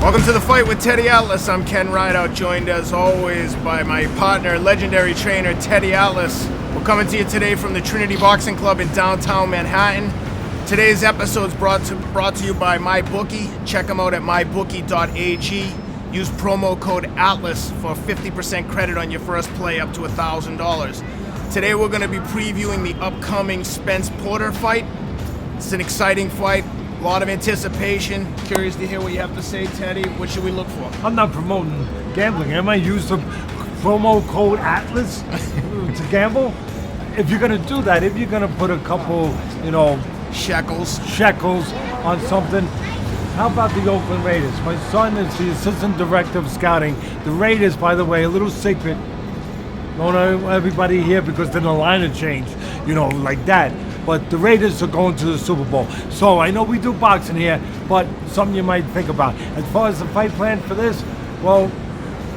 Welcome to The Fight with Teddy Atlas. I'm Ken Rideout, joined as always by my partner, legendary trainer Teddy Atlas. We're coming to you today from the Trinity Boxing Club in downtown Manhattan. Today's episode is brought to you by MyBookie. Check them out at mybookie.ag. Use promo code ATLAS for 50% credit on your first play up to $1,000. Today we're going to be previewing the upcoming Spence Porter fight. It's an exciting fight. A lot of anticipation. Curious to hear what you have to say, Teddy. What should we look for? I'm not promoting gambling. Am I use the promo code ATLAS to gamble? If you're going to do that, if you're going to put a couple, shekels on something, how about the Oakland Raiders? My son is the assistant director of scouting. The Raiders, by the way, a little secret. Don't know everybody here because then the line will change, like that. But the Raiders are going to the Super Bowl. So I know we do boxing here, but something you might think about. As far as the fight plan for this, well,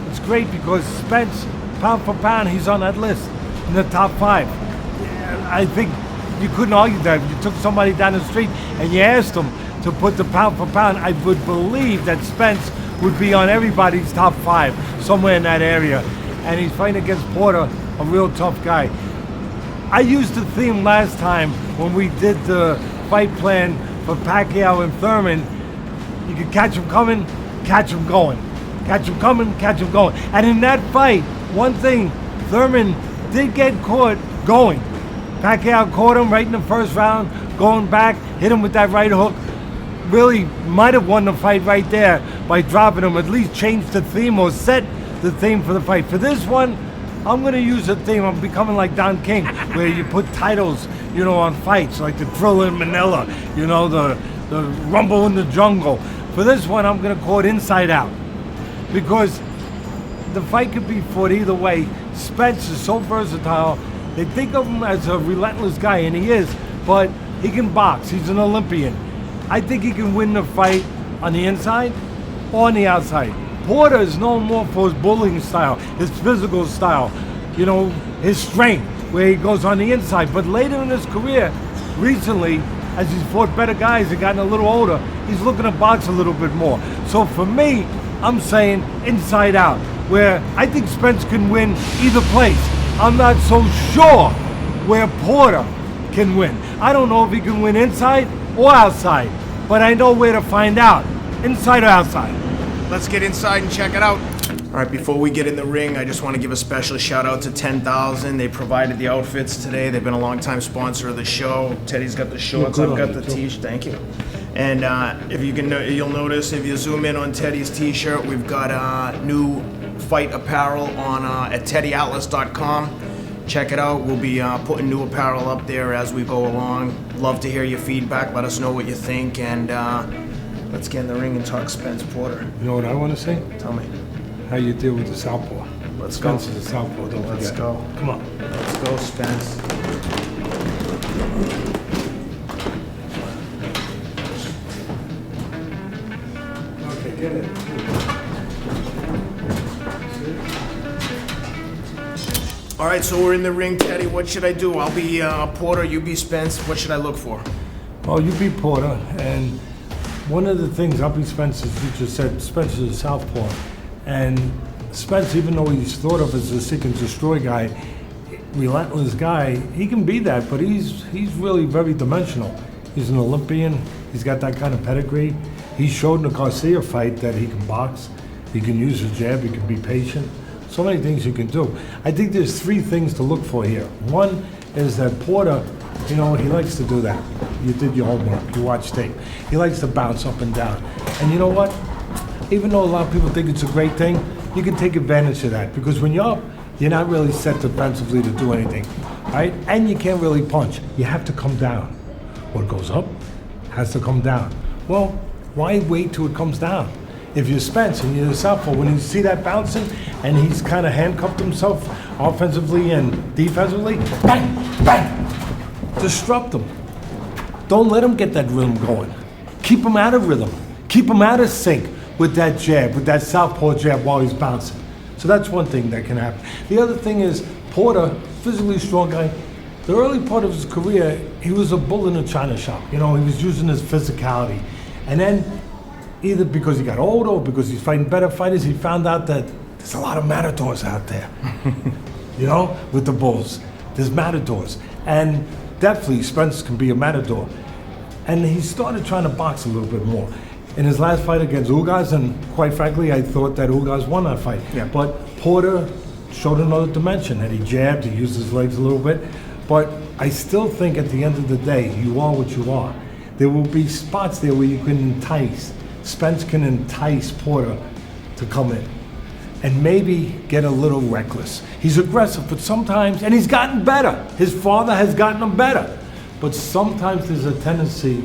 it's great because Spence, pound for pound, he's on that list in the top 5. I think you couldn't argue that. If you took somebody down the street and you asked them to put the pound for pound, I would believe that Spence would be on everybody's top 5, somewhere in that area. And he's fighting against Porter, a real tough guy. I used the theme last time when we did the fight plan for Pacquiao and Thurman. You could catch him coming, catch him going. Catch him coming, catch him going. And in that fight, one thing, Thurman did get caught going. Pacquiao caught him right in the first round, going back, hit him with that right hook. Really might have won the fight right there by dropping him, at least changed the theme or set the theme for the fight. For this one, I'm going to use a theme. I'm becoming like Don King, where you put titles, on fights, like the Thriller in Manila, the Rumble in the Jungle. For this one, I'm going to call it Inside Out, because the fight could be fought either way. Spence is so versatile. They think of him as a relentless guy, and he is, but he can box. He's an Olympian. I think he can win the fight on the inside or on the outside. Porter is known more for his bullying style, his physical style, his strength, where he goes on the inside. But later in his career, recently, as he's fought better guys and gotten a little older, he's looking to box a little bit more. So for me, I'm saying inside out, where I think Spence can win either place. I'm not so sure where Porter can win. I don't know if he can win inside or outside, but I know where to find out, inside or outside. Let's get inside and check it out. All right, before we get in the ring, I just want to give a special shout out to 10,000. They provided the outfits today. They've been a long-time sponsor of the show. Teddy's got the shorts, I've got the t-shirt. Thank you. And you'll notice if you zoom in on Teddy's t-shirt, we've got new fight apparel on at teddyatlas.com. Check it out. We'll be putting new apparel up there as we go along. Love to hear your feedback. Let us know what you think, and let's get in the ring and talk Spence Porter. You know what I want to say? Tell me. How you deal with the southpaw. Let's go. Spence is a southpaw, don't forget. Let's go. Come on. Let's go, Spence. Okay, get it. All right, so we're in the ring, Teddy. What should I do? I'll be Porter, you be Spence. What should I look for? Well, you beat Porter, and one of the things, I'll be Spence, as you just said, Spence is a southpaw. And Spence, even though he's thought of as a seek and destroy guy, relentless guy, he can be that, but he's really very dimensional. He's an Olympian. He's got that kind of pedigree. He showed in the Garcia fight that he can box. He can use his jab. He can be patient. So many things you can do. I think there's 3 things to look for here. One is that Porter, he likes to do that. You did your homework. You watch tape. He likes to bounce up and down. And you know what? Even though a lot of people think it's a great thing, you can take advantage of that, because when you're up, you're not really set defensively to do anything, right? And you can't really punch. You have to come down. What goes up has to come down. Well, why wait till it comes down? If you're Spence and you're the southpaw, when you see that bouncing and he's kind of handcuffed himself offensively and defensively, bang, bang, disrupt him. Don't let him get that rhythm going. Keep him out of rhythm. Keep him out of sync with that jab, with that southpaw jab while he's bouncing. So that's one thing that can happen. The other thing is Porter, physically strong guy. The early part of his career, he was a bull in a china shop. He was using his physicality. And then either because he got older or because he's fighting better fighters, he found out that there's a lot of matadors out there. You know, with the bulls. There's matadors. And definitely Spence can be a matador. And he started trying to box a little bit more. In his last fight against Ugas, and quite frankly, I thought that Ugas won that fight. Yeah. But Porter showed another dimension, that he jabbed, he used his legs a little bit. But I still think at the end of the day, you are what you are. There will be spots there where you can entice. Spence can entice Porter to come in and maybe get a little reckless. He's aggressive, but sometimes, and he's gotten better. His father has gotten him better. But sometimes there's a tendency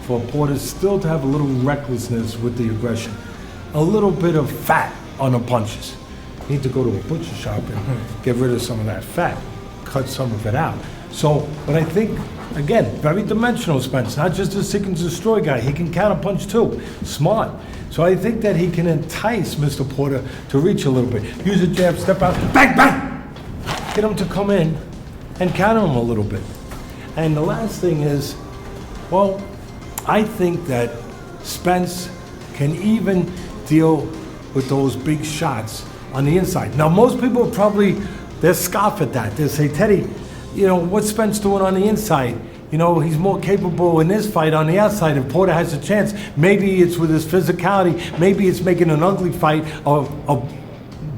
for Porter still to have a little recklessness with the aggression. A little bit of fat on the punches. You need to go to a butcher shop and get rid of some of that fat, cut some of it out. So, but I think, again, very dimensional Spence, not just a seek and destroy guy. He can counterpunch too, smart. So I think that he can entice Mr. Porter to reach a little bit. Use a jab, step out, bang, bang! Get him to come in and counter him a little bit. And the last thing is, well, I think that Spence can even deal with those big shots on the inside. Now, most people probably, they'll scoff at that. They'll say, Teddy, you know, what's Spence doing on the inside? You know, he's more capable in this fight on the outside. If Porter has a chance, maybe it's with his physicality, maybe it's making an ugly fight, a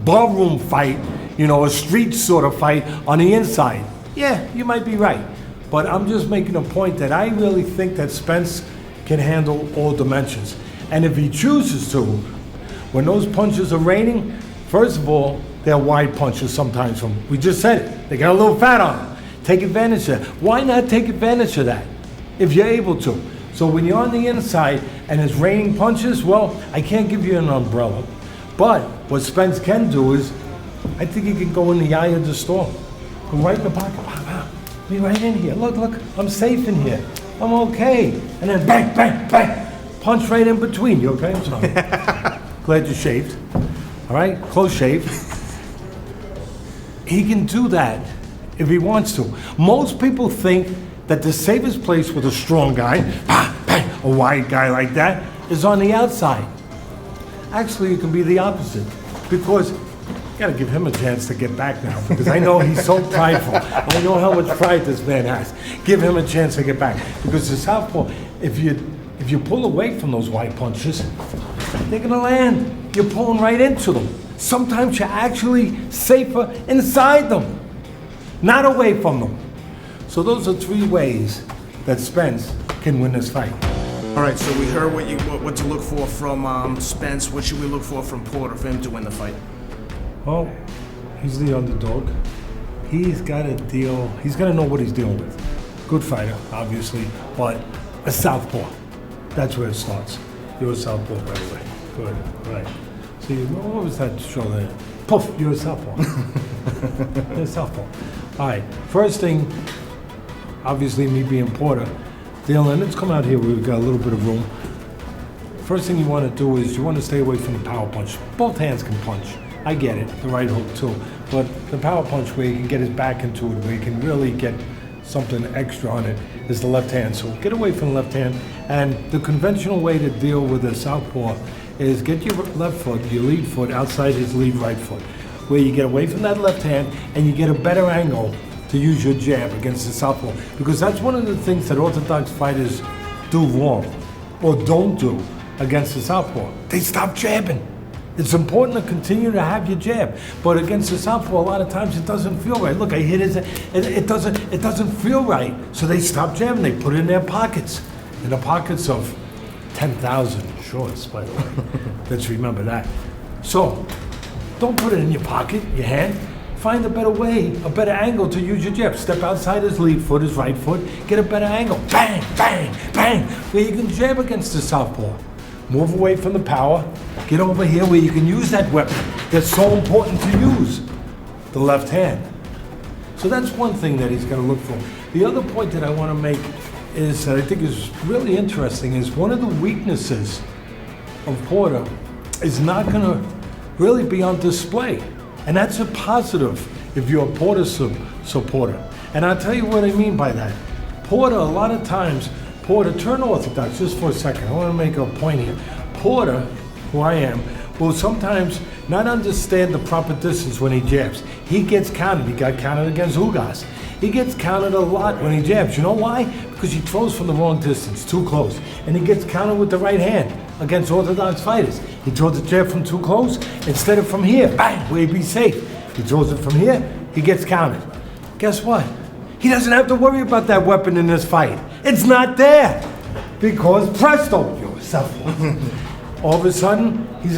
ballroom fight, you know, a street sort of fight on the inside. Yeah, you might be right. But I'm just making a point that I really think that Spence can handle all dimensions. And if he chooses to, when those punches are raining, first of all, they're wide punches sometimes from, we just said it, they got a little fat on them. Take advantage of that. Why not take advantage of that if you're able to? So when you're on the inside and it's raining punches, well, I can't give you an umbrella. But what Spence can do is, I think he can go in the eye of the storm. Go right in the pocket. Wow, wow. Be right in here. Look, look, I'm safe in here. I'm okay. And then bang, bang, bang. Punch right in between. You okay? I'm sorry. Glad you shaved. All right? Close shave. He can do that if he wants to. Most people think that the safest place with a strong guy, a wide guy like that, is on the outside. Actually, it can be the opposite, because you gotta give him a chance to get back now, because I know he's so prideful. I know how much pride this man has. Give him a chance to get back, because the southpaw, if you pull away from those wide punches, they're gonna land. You're pulling right into them. Sometimes you're actually safer inside them, not away from them. So those are 3 ways that Spence can win this fight. All right, so we heard what to look for from Spence. What should we look for from Porter for him to win the fight? Well, he's the underdog. He's got to know what he's dealing with. Good fighter, obviously, but a southpaw. That's where it starts. You're a southpaw, by the way. Good, right. See, what was that show there? Poof, you're a southpaw. You're a southpaw. All right, first thing, obviously me being Porter, Dylan, let's come out here where we've got a little bit of room. First thing you want to do is you want to stay away from the power punch. Both hands can punch. I get it, the right hook too. But the power punch where you can get his back into it, where you can really get something extra on it, is the left hand. So get away from the left hand. And the conventional way to deal with a southpaw is get your left foot, your lead foot, outside his lead right foot, where you get away from that left hand and you get a better angle to use your jab against the southpaw. Because that's one of the things that orthodox fighters do wrong, or don't do, against the southpaw. They stop jabbing. It's important to continue to have your jab, but against the southpaw, a lot of times it doesn't feel right. Look, I hit it doesn't feel right, so they stop jabbing. They put it in their pockets, in the pockets of 10,000 shorts, by the way. Let's remember that. So, don't put it in your pocket, your hand. Find a better way, a better angle to use your jab. Step outside his lead foot, his right foot, get a better angle. Bang, bang, bang, where you can jab against the southpaw. Move away from the power. Get over here where you can use that weapon that's so important to use, the left hand. So that's one thing that he's going to look for. The other point that I want to make is that I think is really interesting is one of the weaknesses of Porter is not going to really be on display. And that's a positive if you're a Porter supporter. And I'll tell you what I mean by that. Porter, a lot of times, Porter, turn orthodox just for a second. I want to make a point here. Porter, who I am, will sometimes not understand the proper distance when he jabs. He gets counted. He got counted against Ugas. He gets counted a lot when he jabs. You know why? Because he throws from the wrong distance, too close. And he gets counted with the right hand against orthodox fighters. He throws the jab from too close instead of from here, bang, where he'd be safe. He throws it from here, he gets counted. Guess what? He doesn't have to worry about that weapon in this fight. It's not there. Because presto, yourself. All of a sudden, he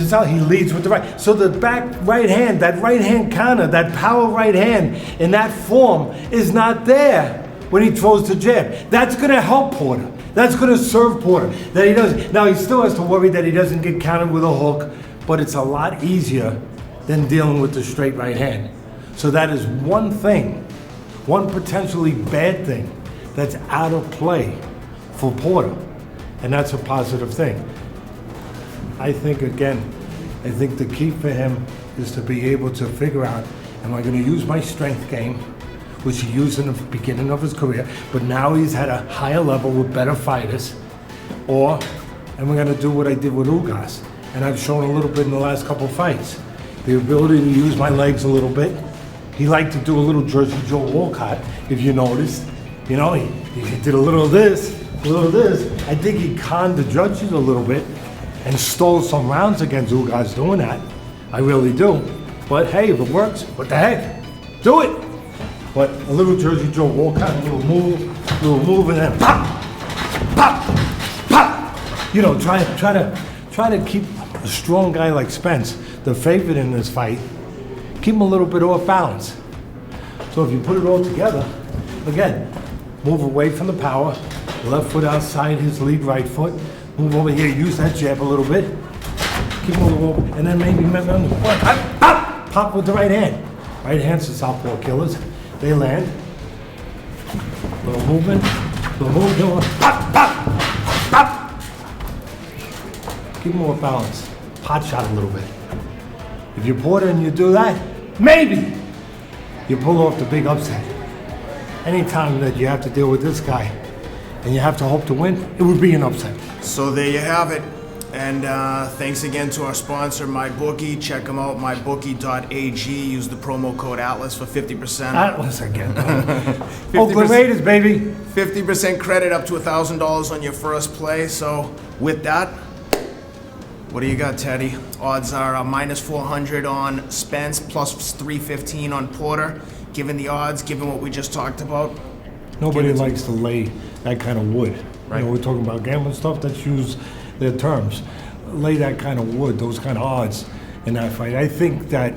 leads with the right. So the back right hand, that right hand counter, that power right hand in that form is not there when he throws the jab. That's going to help Porter. That's going to serve Porter. That he doesn't. Now he still has to worry that he doesn't get countered with a hook, but it's a lot easier than dealing with the straight right hand. So that is one thing, one potentially bad thing that's out of play for Porter, and that's a positive thing. I think the key for him is to be able to figure out, am I going to use my strength game, which he used in the beginning of his career, but now he's at a higher level with better fighters, or am I going to do what I did with Ugas? And I've shown a little bit in the last couple fights. The ability to use my legs a little bit. He liked to do a little Jersey Joe Walcott, if you noticed. You know, he did a little of this, a little of this. I think he conned the judges a little bit and stole some rounds against Ugas doing that. I really do. But hey, if it works, what the heck? Do it! But a little Jersey Joe Walcott, a little move, and then pop, pop, pop. You know, try to keep a strong guy like Spence, the favorite in this fight, keep him a little bit off balance. So if you put it all together, again, move away from the power, left foot outside his lead right foot, move over here, use that jab a little bit, keep moving over, and then maybe pop with the right hand. Right hand's the southpaw killers. They land. Little movement, pop, pop, pop. Keep more balance. Pot shot a little bit. If you're Porter and you do that, maybe you pull off the big upset. Anytime that you have to deal with this guy and you have to hope to win, it would be an upset. So there you have it. And thanks again to our sponsor, MyBookie. Check them out, mybookie.ag. Use the promo code ATLAS for 50%. Atlas again. Oakland Raiders, baby. 50% credit up to $1,000 on your first play. So with that, what do you got, Teddy? Odds are minus 400 on Spence, plus 315 on Porter. Given the odds, given what we just talked about. Nobody likes to lay that kind of wood. Right. You know, we're talking about gambling stuff, that's use their terms. Lay that kind of wood, those kind of odds in that fight. I think that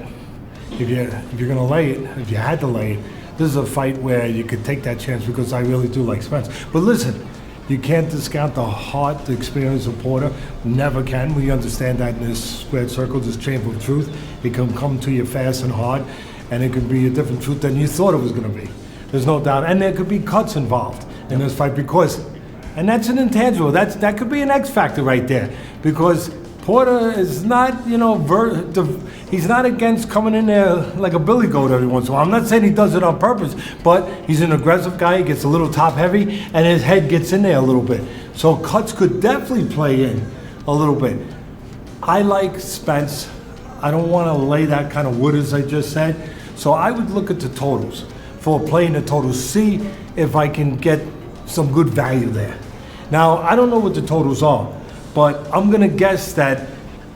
if you're going to lay it, if you had to lay it, this is a fight where you could take that chance because I really do like Spence. But listen, you can't discount the heart, the experience of Porter. Never can. We understand that in this squared circle, this chamber of truth. It can come to you fast and hard, and it could be a different truth than you thought it was going to be. There's no doubt. And there could be cuts involved in this fight because, and that's an intangible. That could be an X factor right there because Porter is not, you know, he's not against coming in there like a billy goat every once in a while. I'm not saying he does it on purpose, but he's an aggressive guy. He gets a little top heavy, and his head gets in there a little bit. So cuts could definitely play in a little bit. I like Spence. I don't want to lay that kind of wood, as I just said. So I would look at the totals for playing the totals, see if I can get some good value there. Now, I don't know what the totals are, but I'm going to guess that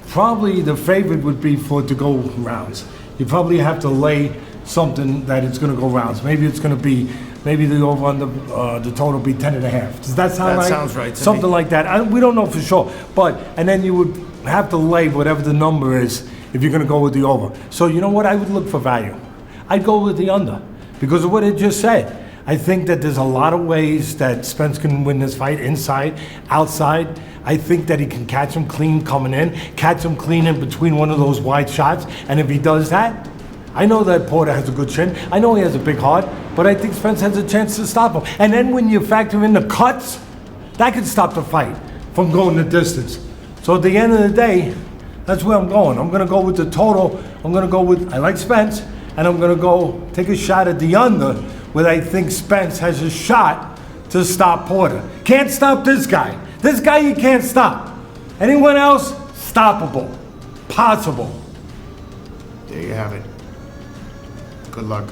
probably the favorite would be for it to go rounds. You probably have to lay something that it's going to go rounds. Maybe it's going to be, maybe the over on the total be 10.5. Does that sound right? That sounds right to Something me. like that. We don't know for sure. But, and then you would have to lay whatever the number is if you're going to go with the over. So you know what? I would look for value. I'd go with the under because of what it just said. I think that there's a lot of ways that Spence can win this fight, inside, outside. I think that he can catch him clean coming in, catch him clean in between one of those wide shots, and if he does that, I know that Porter has a good chin. I know he has a big heart, but I think Spence has a chance to stop him. And then when you factor in the cuts, that could stop the fight from going the distance. So at the end of the day, that's where I'm going. I'm going to go with the total. I'm going to go with, I like Spence, and I'm going to go take a shot at the under, where I think Spence has a shot to stop Porter. Can't stop this guy. This guy you can't stop. Anyone else? Stoppable. Possible. There you have it. Good luck.